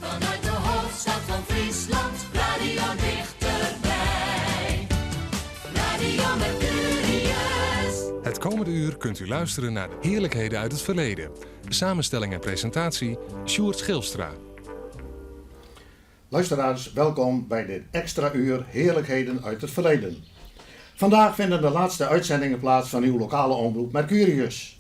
Vanuit de hoofdstad van Friesland, Radio dichterbij. Radio Mercurius. Het komende uur kunt u luisteren naar Heerlijkheden uit het verleden. Samenstelling en presentatie, Sjoerd Schilstra. Luisteraars, welkom bij dit extra uur Heerlijkheden uit het verleden. Vandaag vinden de laatste uitzendingen plaats van uw lokale omroep Mercurius.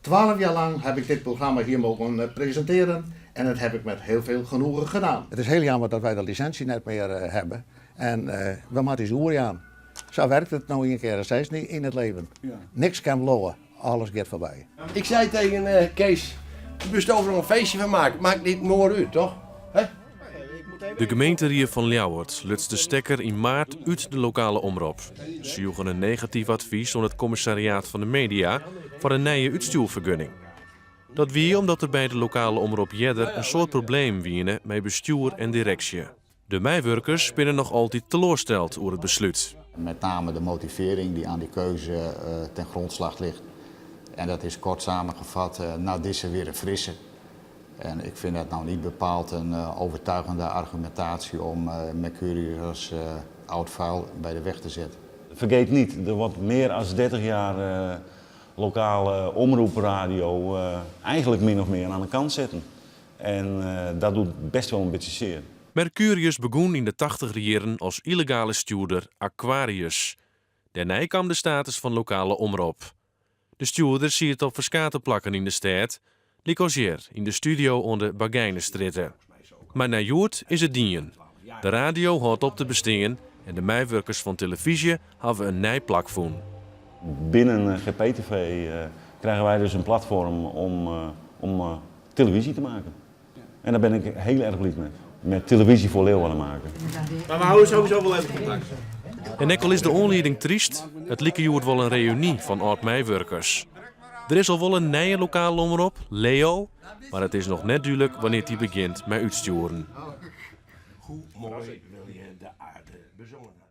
12 jaar lang heb ik dit programma hier mogen presenteren en dat heb ik met heel veel genoegen gedaan. Het is heel jammer dat wij de licentie net meer hebben en we moeten eens oer aan. Zo werkt het nou een keer steeds niet in het leven. Ja. Niks kan blowen, alles gaat voorbij. Ik zei tegen Kees, je moest overal een feestje van maken, maakt niet mooi uit, toch? He? De gemeente van Ljouwert lutst de stekker in maart uit de lokale omroep. Ze joegen een negatief advies aan het commissariaat van de media voor een nieuwe uitstuurvergunning. Dat wie omdat er bij de lokale omroep Jedder een soort probleem wienen met bestuur en directie. De meewerkers spinnen nog altijd teleurgesteld over het besluit. Met name de motivering die aan die keuze ten grondslag ligt. En dat is kort samengevat, nou dit is er weer een frisse. En ik vind dat nou niet bepaald een overtuigende argumentatie om Mercurius als oud vuil bij de weg te zetten. Vergeet niet, er wordt meer dan 30 jaar lokale omroepradio eigenlijk min of meer aan de kant zetten. En dat doet best wel een beetje zeer. Mercurius begon in de 80 jaren als illegale stuurder Aquarius. Daarna kwam de status van lokale omroep. De stuurder zie het op verschillende plakken in de stad. Licoseer in de studio onder Bagijnenstritten. Maar na Joert is het dien. De radio houdt op te bestingen en de meewerkers van televisie hebben een nieuw plakvoen. Binnen GPTV krijgen wij dus een platform om televisie te maken. En daar ben ik heel erg blij mee. Met televisie voor Leeuwarden maken. Maar we houden sowieso wel even contact. En ook al is de aanleiding triest, het lieke Joert wel een reunie van oud-meewerkers. Er is al wel een nieuwe lokale omroep, Leo, maar het is nog net duidelijk wanneer die begint met uitsturen. Hoe mooi wil je de aarde bezongen hebben?